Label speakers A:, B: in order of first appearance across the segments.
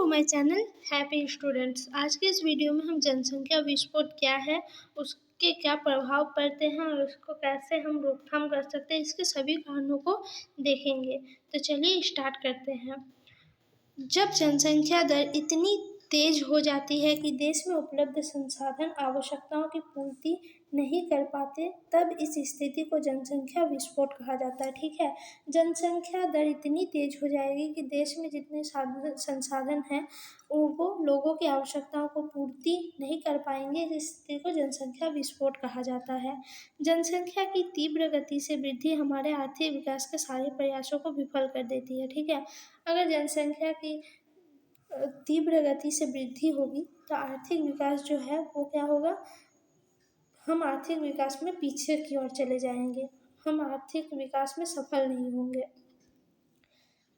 A: To my channel happy students. आज के इस वीडियो में हम जनसंख्या विस्फोट क्या है, उसके क्या प्रभाव पड़ते हैं और उसको कैसे हम रोकथाम कर सकते हैं, इसके सभी कारणों को देखेंगे। तो चलिए स्टार्ट करते हैं। जब जनसंख्या दर इतनी तेज हो जाती है कि देश में उपलब्ध संसाधन आवश्यकताओं की पूर्ति नहीं कर पाते, तब इस स्थिति को जनसंख्या विस्फोट कहा जाता है। ठीक है, जनसंख्या दर इतनी तेज हो जाएगी कि देश में जितने संसाधन हैं वो लोगों की आवश्यकताओं को पूर्ति नहीं कर पाएंगे। इस स्थिति को जनसंख्या विस्फोट कहा जाता है। जनसंख्या की तीव्र गति से वृद्धि हमारे आर्थिक विकास के सारे प्रयासों को विफल कर देती है। ठीक है, अगर जनसंख्या की तीव्र गति से वृद्धि होगी तो आर्थिक विकास जो है वो क्या होगा, हम आर्थिक विकास में पीछे की ओर चले जाएंगे, हम आर्थिक विकास में सफल नहीं होंगे।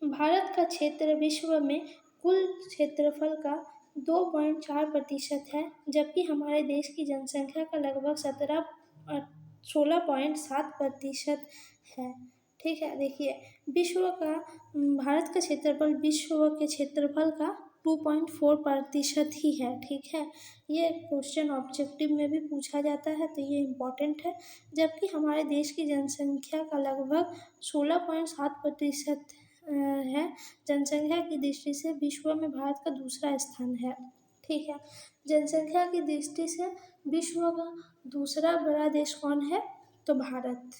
A: भारत का क्षेत्र विश्व में कुल क्षेत्रफल का 2.4% है, जबकि हमारे देश की जनसंख्या का लगभग 16.7% है। ठीक है, देखिए भारत का क्षेत्रफल विश्व के क्षेत्रफल का 2.4% ही है। ठीक है, ये क्वेश्चन ऑब्जेक्टिव में भी पूछा जाता है तो ये इम्पोर्टेंट है। जबकि हमारे देश की जनसंख्या का लगभग 16.7% है। जनसंख्या की दृष्टि से विश्व में भारत का दूसरा स्थान है। ठीक है, जनसंख्या की दृष्टि से विश्व का दूसरा बड़ा देश कौन है, तो भारत,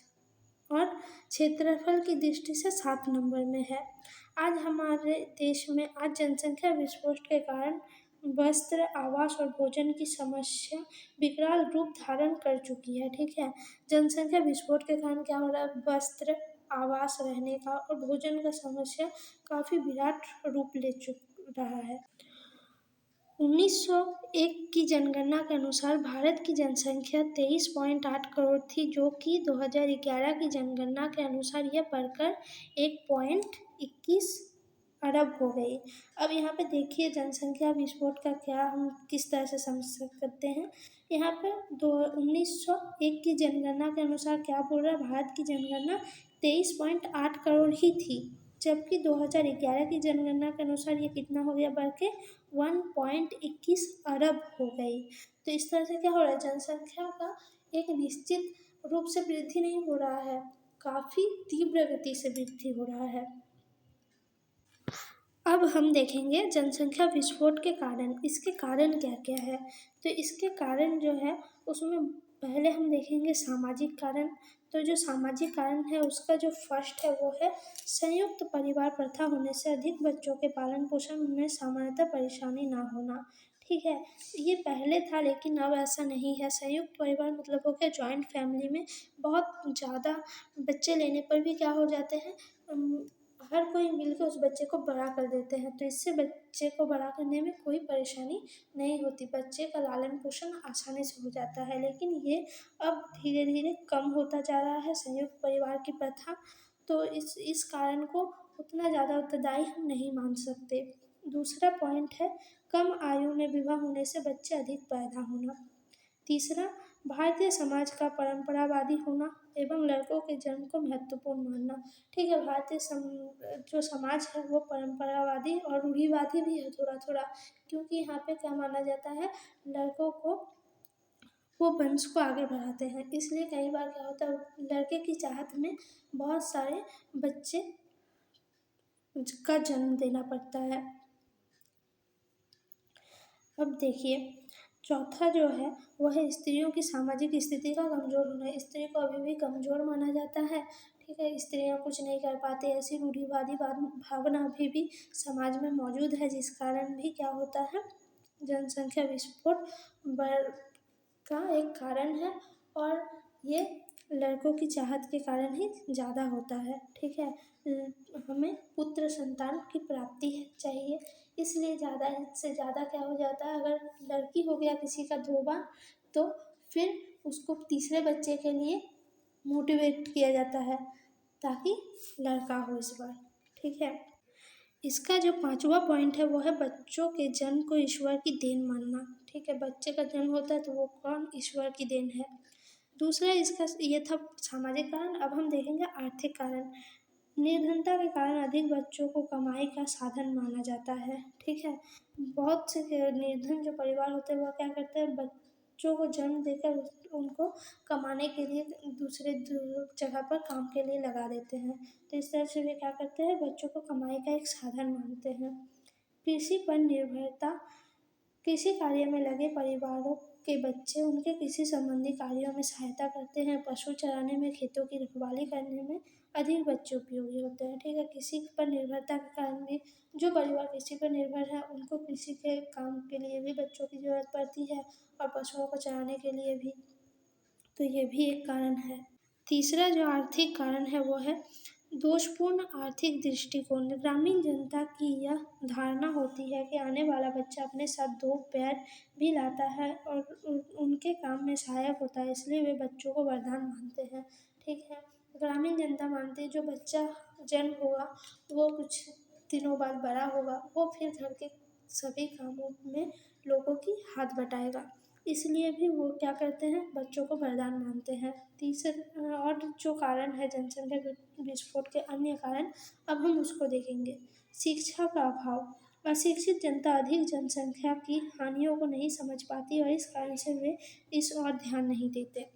A: और क्षेत्रफल की दृष्टि से 7 नंबर में है। आज हमारे देश में जनसंख्या विस्फोट के कारण वस्त्र, आवास और भोजन की समस्या विकराल रूप धारण कर चुकी है। ठीक है, जनसंख्या विस्फोट के कारण क्या हो रहा है, वस्त्र, आवास, रहने का और भोजन का समस्या काफी विराट रूप ले रहा है। 1901 की जनगणना के अनुसार भारत की जनसंख्या 23.8 करोड़ थी, जो कि 2011 की जनगणना के अनुसार यह बढ़कर 1.21 अरब हो गई। अब यहाँ पे देखिए जनसंख्या विस्फोट का क्या हम किस तरह से समझ सकते हैं। यहाँ पे 1901 की जनगणना के अनुसार क्या बोल रहा है, भारत की जनगणना 23.8 करोड़ ही थी, जबकि 2011 की जनगणना के अनुसार ये कितना हो गया, बढ़ के 1.21 अरब हो गई। तो इस तरह से क्या हो रहा है, जनसंख्या का एक निश्चित रूप से वृद्धि नहीं हो रहा है, काफी तीव्र गति से वृद्धि हो रहा है। अब हम देखेंगे जनसंख्या विस्फोट के कारण, इसके कारण क्या क्या है। तो इसके कारण जो है उसमें पहले हम देखेंगे सामाजिक कारण। तो जो सामाजिक कारण है उसका जो फर्स्ट है वो है संयुक्त परिवार प्रथा होने से अधिक बच्चों के पालन पोषण में सामान्यतः परेशानी ना होना। ठीक है, ये पहले था लेकिन अब ऐसा नहीं है। संयुक्त परिवार मतलब हो गया जॉइंट फैमिली में बहुत ज़्यादा बच्चे लेने पर भी क्या हो जाते हैं, हर कोई मिलकर उस बच्चे को बड़ा कर देते हैं, तो इससे बच्चे को बड़ा करने में कोई परेशानी नहीं होती, बच्चे का लालन पोषण आसानी से हो जाता है। लेकिन ये अब धीरे धीरे कम होता जा रहा है संयुक्त परिवार की प्रथा, तो इस कारण को उतना ज़्यादा उत्तरदायी हम नहीं मान सकते। दूसरा पॉइंट है कम आयु में विवाह होने से बच्चे अधिक पैदा होना। तीसरा, भारतीय समाज का परंपरावादी होना एवं लड़कों के जन्म को महत्वपूर्ण मानना। ठीक है, भारतीय जो समाज है वो परंपरावादी और रूढ़िवादी भी है थोड़ा थोड़ा, क्योंकि यहाँ पे क्या माना जाता है, लड़कों को वो वंश को आगे बढ़ाते हैं, इसलिए कई बार क्या होता है लड़के की चाहत में बहुत सारे बच्चे का जन्म देना पड़ता है। अब देखिए चौथा जो है वह है स्त्रियों की सामाजिक स्थिति का कमजोर होना। स्त्री को अभी भी कमजोर माना जाता है। ठीक है, स्त्रियां कुछ नहीं कर पाती, ऐसी रूढ़िवादी भावना अभी भी समाज में मौजूद है, जिस कारण भी क्या होता है जनसंख्या विस्फोट का एक कारण है, और ये लड़कों की चाहत के कारण ही ज़्यादा होता है। ठीक है, हमें पुत्र संतान की प्राप्ति चाहिए, इसलिए ज़्यादा से ज़्यादा क्या हो जाता है, अगर लड़की हो गया किसी का 2 बार तो फिर उसको तीसरे बच्चे के लिए मोटिवेट किया जाता है ताकि लड़का हो इस बार। ठीक है, इसका जो 5वां पॉइंट है वो है बच्चों के जन्म को ईश्वर की देन मानना। ठीक है, बच्चे का जन्म होता है तो वो कौन, ईश्वर की देन है। दूसरा इसका ये था सामाजिक कारण। अब हम देखेंगे आर्थिक कारण। निर्धनता के कारण अधिक बच्चों को कमाई का साधन माना जाता है, ठीक है। बहुत से निर्धन जो परिवार होते हैं वह क्या करते हैं, बच्चों को जन्म देकर उनको कमाने के लिए दूसरे जगह पर काम के लिए लगा देते हैं। तो इस तरह से वे क्या करते हैं, बच्चों को कमाई का एक साधन मानते हैं। कृषि पर निर्भरता, कृषि कार्य में लगे परिवारों के बच्चे उनके कृषि संबंधी कार्यों में सहायता करते हैं। पशु चराने में, खेतों की रखवाली करने में अधिक बच्चे उपयोगी होते हैं, ठीक है। कृषि पर निर्भरता के कारण भी जो परिवार कृषि पर निर्भर है उनको कृषि के काम के लिए भी बच्चों की ज़रूरत पड़ती है और पशुओं को चराने के लिए भी। तो ये भी एक कारण है। तीसरा जो आर्थिक कारण है वो है दोषपूर्ण आर्थिक दृष्टिकोण। ग्रामीण जनता की यह धारणा होती है कि आने वाला बच्चा अपने साथ दो पैर भी लाता है और उनके काम में सहायक होता है, इसलिए वे बच्चों को वरदान मानते हैं, ठीक है। ग्रामीण जनता मानती है जो बच्चा जन्म होगा वो कुछ दिनों बाद बड़ा होगा, वो फिर घर के सभी कामों में लोगों की हाथ बटाएगा, इसलिए भी वो क्या करते हैं, बच्चों को वरदान मानते हैं। तीसरा और जो कारण है जनसंख्या विस्फोट के अन्य कारण, अब हम उसको देखेंगे। शिक्षा का अभाव। अशिक्षित जनता अधिक जनसंख्या की हानियों को नहीं समझ पाती और इस कारण से वे इस ओर ध्यान नहीं देते,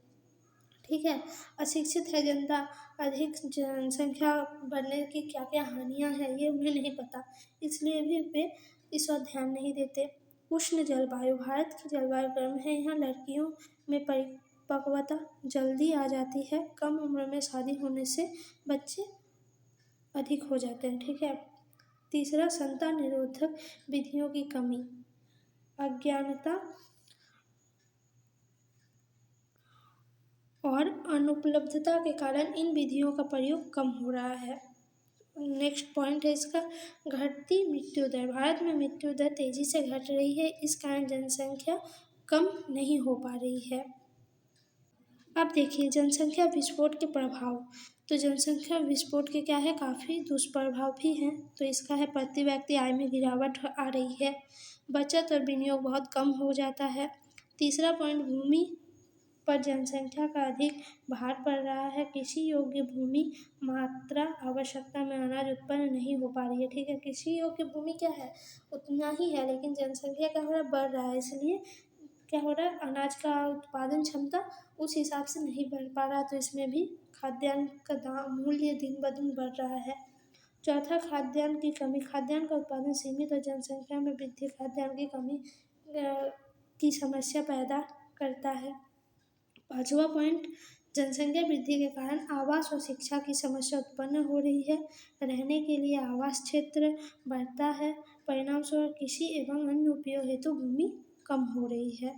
A: ठीक है। अशिक्षित है जनता, अधिक जनसंख्या बढ़ने की क्या क्या हानियां हैं ये उन्हें नहीं पता, इसलिए भी वे इस ओर ध्यान नहीं देते। उष्ण जलवायु। भारत की जलवायु गर्म है, यहाँ लड़कियों में परिपक्वता जल्दी आ जाती है, कम उम्र में शादी होने से बच्चे अधिक हो जाते हैं, ठीक है। तीसरा, संतान निरोधक विधियों की कमी। अज्ञानता और अनुपलब्धता के कारण इन विधियों का प्रयोग कम हो रहा है। नेक्स्ट पॉइंट है इसका, घटती मृत्यु दर। भारत में मृत्यु दर तेजी से घट रही है, इस कारण जनसंख्या कम नहीं हो पा रही है। अब देखिए जनसंख्या विस्फोट के प्रभाव। तो जनसंख्या विस्फोट के क्या है, काफ़ी दुष्प्रभाव भी हैं। तो इसका है प्रति व्यक्ति आय में गिरावट आ रही है, बचत और विनियोग बहुत कम हो जाता है। तीसरा पॉइंट, भूमि पर जनसंख्या का अधिक भार पड़ रहा है, कृषि योग्य भूमि मात्रा आवश्यकता में अनाज उत्पन्न नहीं हो पा रही है, ठीक है। कृषि योग्य भूमि क्या है, उतना ही है, लेकिन जनसंख्या क्या हो रहा है, बढ़ रहा है, इसलिए क्या हो रहा है, अनाज का उत्पादन क्षमता उस हिसाब से नहीं बढ़ पा रहा, तो इसमें भी खाद्यान्न का दाम मूल्य दिन ब दिन बढ़ रहा है। चौथा, खाद्यान्न की कमी। खाद्यान्न का उत्पादन सीमित और जनसंख्या में वृद्धि खाद्यान्न की कमी की समस्या पैदा करता है। पांचवा पॉइंट, जनसंख्या वृद्धि के कारण आवास और शिक्षा की समस्या उत्पन्न हो रही है, रहने के लिए आवास क्षेत्र बढ़ता है, परिणाम स्वरूप कृषि एवं अन्य उपयोग हेतु भूमि कम हो रही है।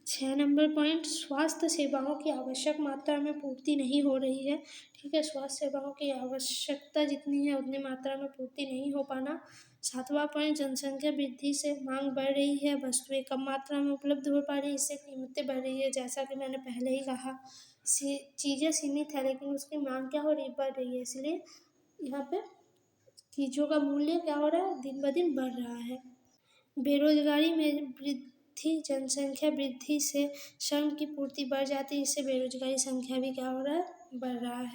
A: 6 नंबर पॉइंट, स्वास्थ्य सेवाओं की आवश्यक मात्रा में पूर्ति नहीं हो रही है, ठीक है। स्वास्थ्य सेवाओं की आवश्यकता जितनी है उतनी मात्रा में पूर्ति नहीं हो पाना। 7वां पॉइंट, जनसंख्या वृद्धि से मांग बढ़ रही है, वस्तुएं कम मात्रा में उपलब्ध हो पा रही है, इससे कीमतें बढ़ रही है, जैसा कि मैंने पहले ही कहा, चीज़ें सीमित है लेकिन उसकी मांग क्या हो रही है, बढ़ रही है, इसलिए यहाँ पे चीज़ों का मूल्य क्या हो रहा है, दिन ब दिन बढ़ रहा है। बेरोजगारी में वृद्धि। जनसंख्या वृद्धि से श्रम की पूर्ति बढ़ जाती है, इससे बेरोजगारी संख्या भी क्या हो रहा है, बढ़ रहा है।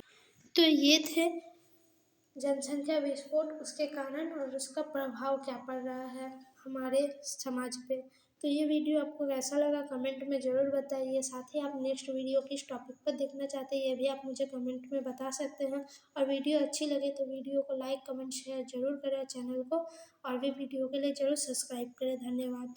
A: तो ये थे जनसंख्या विस्फोट, उसके कारण और उसका प्रभाव क्या पड़ रहा है हमारे समाज पे। तो ये वीडियो आपको कैसा लगा कमेंट में ज़रूर बताइए। साथ ही आप नेक्स्ट वीडियो किस टॉपिक पर देखना चाहते हैं ये भी आप मुझे कमेंट में बता सकते हैं। और वीडियो अच्छी लगे तो वीडियो को लाइक कमेंट शेयर ज़रूर करें, चैनल को और भी वीडियो के लिए ज़रूर सब्सक्राइब करें। धन्यवाद।